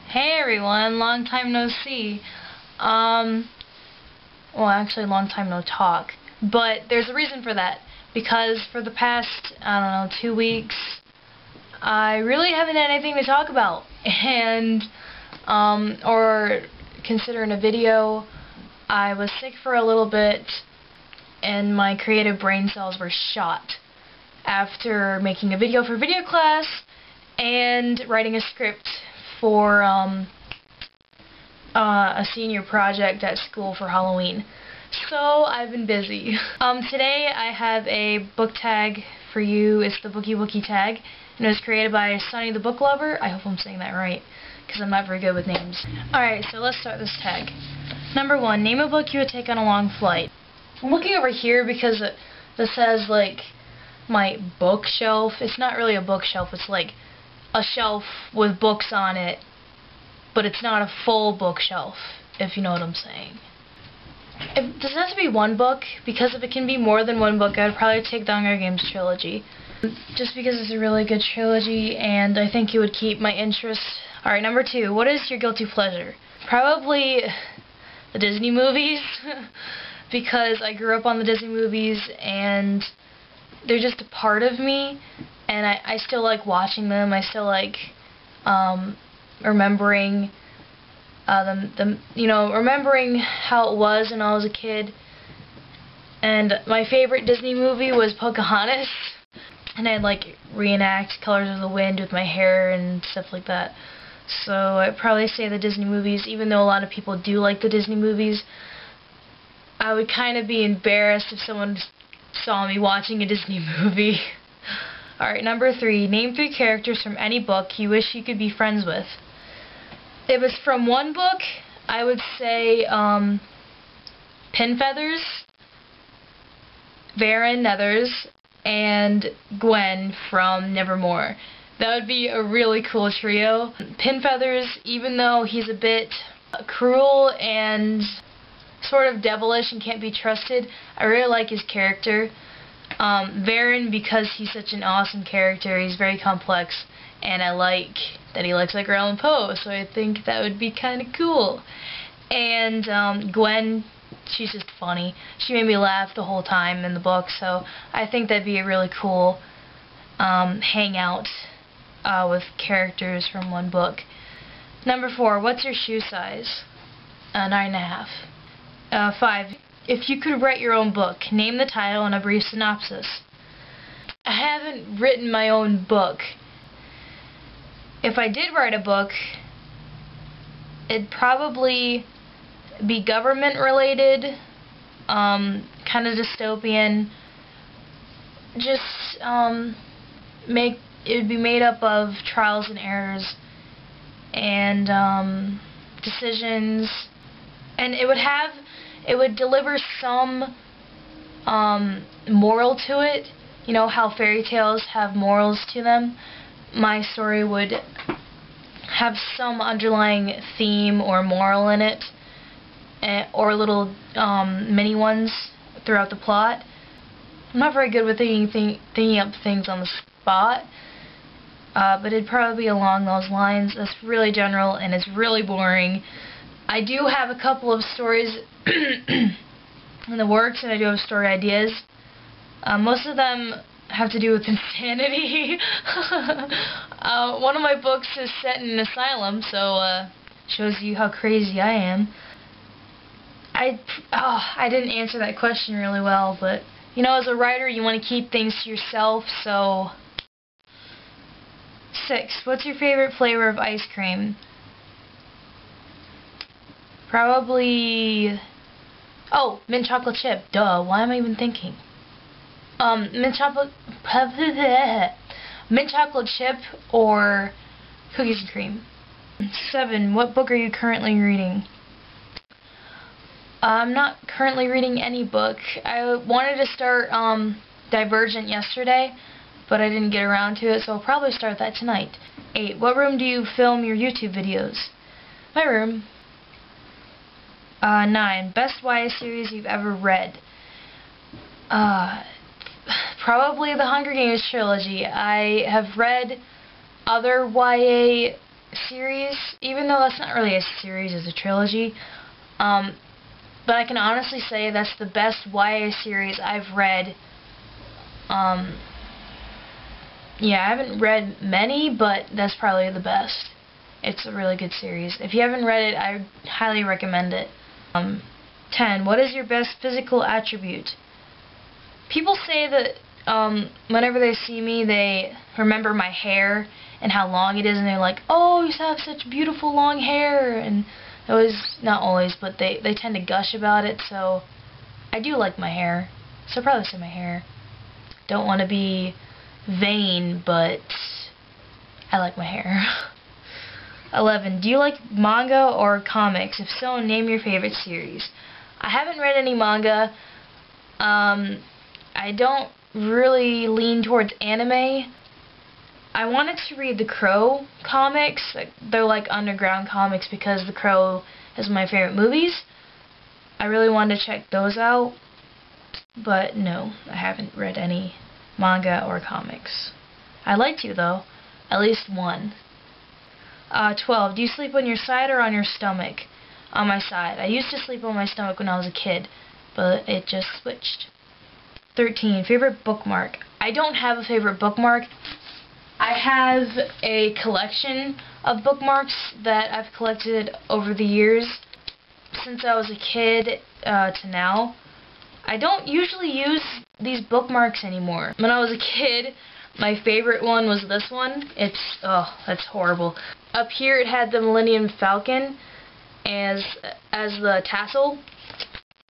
Hey everyone, long time no see. Well, actually long time no talk. But there's a reason for that. Because for the past, I don't know, 2 weeks, I really haven't had anything to talk about. And, or considering a video, I was sick for a little bit, and my creative brain cells were shot after making a video for video class and writing a script for a senior project at school for Halloween. So I've been busy. Today I have a book tag for you. It's the Booky Wooky tag, and it was created by Sunny the Book Lover. I hope I'm saying that right, because I'm not very good with names. Alright, so let's start this tag. Number 1, name a book you would take on a long flight. I'm looking over here because it says, like, my bookshelf. It's not really a bookshelf, it's like a shelf with books on it, but it's not a full bookshelf, if you know what I'm saying. Does it have to be one book? Because if it can be more than one book, I would probably take the Hunger Games trilogy. Just because it's a really good trilogy, and I think it would keep my interest. Alright, number 2, what is your guilty pleasure? Probably the Disney movies, because I grew up on the Disney movies, and they're just a part of me, and I still like watching them. I still like remembering remembering how it was when I was a kid. And my favorite Disney movie was Pocahontas, and I'd like reenact Colors of the Wind with my hair and stuff like that. So I'd probably say the Disney movies. Even though a lot of people do like the Disney movies, I would kind of be embarrassed if someone saw me watching a Disney movie. Alright, number 3, name 3 characters from any book you wish you could be friends with. If it's from one book, I would say Pin Feathers, Varen Nethers, and Gwen from Nevermore. That would be a really cool trio. Pin Feathers, even though he's a bit cruel and sort of devilish and can't be trusted, I really like his character. Varen, because he's such an awesome character, he's very complex, and I like that he likes Edgar Allan Poe, so I think that would be kind of cool. And Gwen, she's just funny. She made me laugh the whole time in the book, so I think that'd be a really cool hangout with characters from one book. Number 4, what's your shoe size? 9.5. 5, if you could write your own book, name the title and a brief synopsis. I haven't written my own book. If I did write a book, it'd probably be government related, kind of dystopian. Just it would be made up of trials and errors and decisions, and it would deliver some moral to it. You know how fairy tales have morals to them? My story would have some underlying theme or moral in it, or little mini ones throughout the plot. I'm not very good with thinking up things on the spot, but it'd probably be along those lines. That's really general and it's really boring. I do have a couple of stories in the works, and I do have story ideas. Most of them have to do with insanity. One of my books is set in an asylum, so shows you how crazy I am. I didn't answer that question really well, but you know, as a writer, you want to keep things to yourself, so. 6, what's your favorite flavor of ice cream? Probably, mint chocolate chip. Duh, why am I even thinking? Mint chocolate chip or cookies and cream. 7, what book are you currently reading? I'm not currently reading any book. I wanted to start Divergent yesterday, but I didn't get around to it, so I'll probably start that tonight. 8, what room do you film your YouTube videos? My room. 9, best YA series you've ever read. Probably the Hunger Games trilogy. I have read other YA series, even though that's not really a series, it's a trilogy. But I can honestly say that's the best YA series I've read. Yeah, I haven't read many, but that's probably the best. It's a really good series. If you haven't read it, I highly recommend it. 10. What is your best physical attribute? People say that whenever they see me, they remember my hair and how long it is, and they're like, "Oh, you have such beautiful long hair." And always, not always, but they tend to gush about it. So I do like my hair. So I'll probably say my hair. Don't want to be vain, but I like my hair. 11. Do you like manga or comics? If so, name your favorite series. I haven't read any manga. I don't really lean towards anime. I wanted to read the Crow comics. They're like underground comics because the Crow is my favorite movies. I really wanted to check those out. But no, I haven't read any manga or comics. I'd like to, though. At least one. 12. Do you sleep on your side or on your stomach? On my side. I used to sleep on my stomach when I was a kid, but it just switched. 13. Favorite bookmark? I don't have a favorite bookmark. I have a collection of bookmarks that I've collected over the years since I was a kid to now. I don't usually use these bookmarks anymore. When I was a kid, my favorite one was this one. That's horrible. Up here it had the Millennium Falcon as the tassel.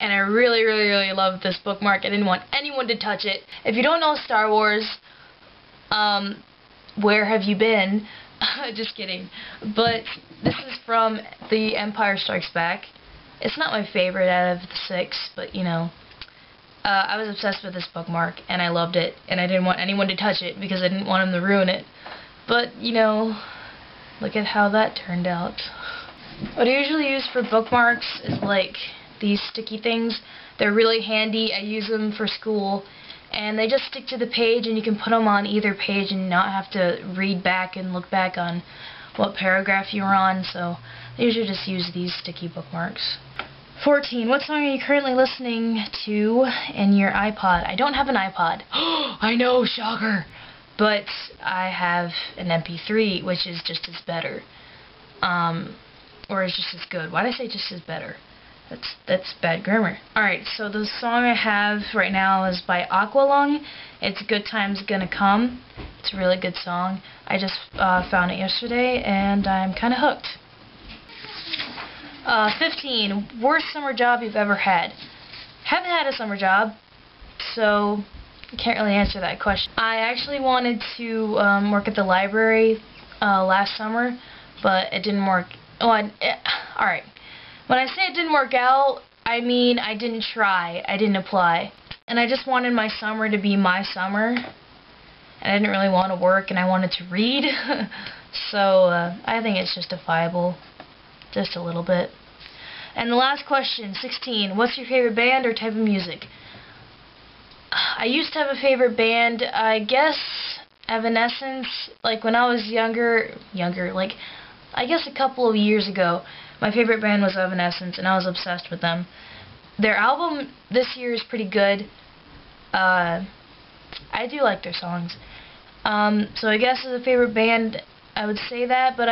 And I really, really, really loved this bookmark. I didn't want anyone to touch it. If you don't know Star Wars, where have you been? Just kidding. But this is from The Empire Strikes Back. It's not my favorite out of the 6, but you know. I was obsessed with this bookmark, and I loved it, and I didn't want anyone to touch it because I didn't want them to ruin it. But, you know, look at how that turned out. What I usually use for bookmarks is like these sticky things. They're really handy. I use them for school, and they just stick to the page, and you can put them on either page and not have to read back and look back on what paragraph you were on, so I usually just use these sticky bookmarks. 14. What song are you currently listening to in your iPod? I don't have an iPod. I know, shocker! But I have an MP3, which is just as better. Or is just as good. Why did I say just as better? That's bad grammar. Alright, so the song I have right now is by Aqualung. It's Good Times Gonna Come. It's a really good song. I just found it yesterday, and I'm kind of hooked. 15. Worst summer job you've ever had? Haven't had a summer job, so I can't really answer that question. I actually wanted to work at the library last summer, but it didn't work. Alright. When I say it didn't work out, I mean I didn't try. I didn't apply. And I just wanted my summer to be my summer. And I didn't really want to work, and I wanted to read. So I think it's justifiable. Just a little bit. And the last question, 16. What's your favorite band or type of music? I used to have a favorite band. I guess Evanescence. Like when I was younger, like I guess a couple of years ago, my favorite band was Evanescence, and I was obsessed with them. Their album this year is pretty good. I do like their songs. So I guess as a favorite band, I would say that. But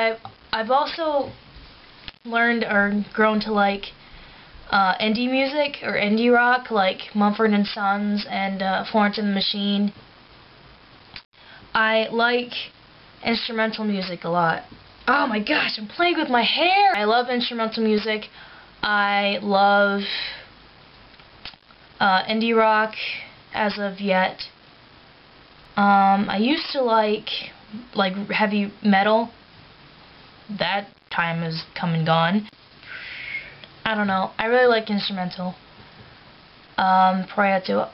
I've also learned or grown to like indie music or indie rock, like Mumford & Sons and Florence and the Machine. I like instrumental music a lot. Oh my gosh, I'm playing with my hair! I love instrumental music. I love indie rock as of yet. I used to like heavy metal. That time has come and gone. I don't know. I really like instrumental. Proyecto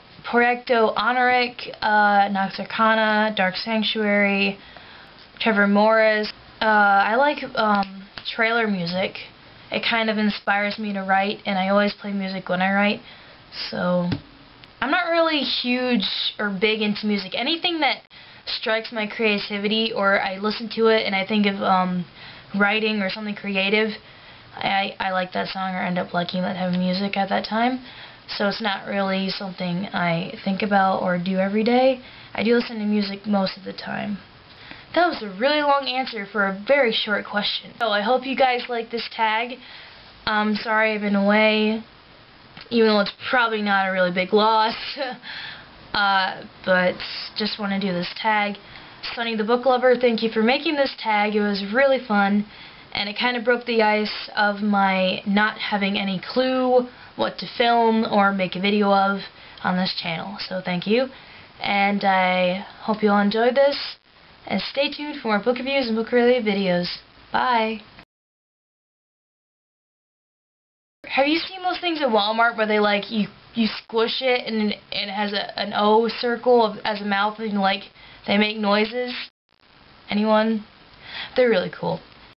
Honoric, Nox Arcana, Dark Sanctuary, Trevor Morris. I like trailer music. It kind of inspires me to write, and I always play music when I write. So I'm not really huge or big into music. Anything that strikes my creativity, or I listen to it and I think of writing or something creative, I like that song or end up liking that type of music at that time. So it's not really something I think about or do every day. I do listen to music most of the time. That was a really long answer for a very short question. So I hope you guys like this tag. I'm sorry I've been away, even though it's probably not a really big loss. But just want to do this tag. Sunny the Book Lover, thank you for making this tag. It was really fun, and it kind of broke the ice of my not having any clue what to film or make a video of on this channel. So thank you, and I hope you all enjoyed this, and stay tuned for more book reviews and book-related videos. Bye! Have you seen those things at Walmart where they like you squish it and it has an O circle as a mouth and like they make noises? Anyone? They're really cool.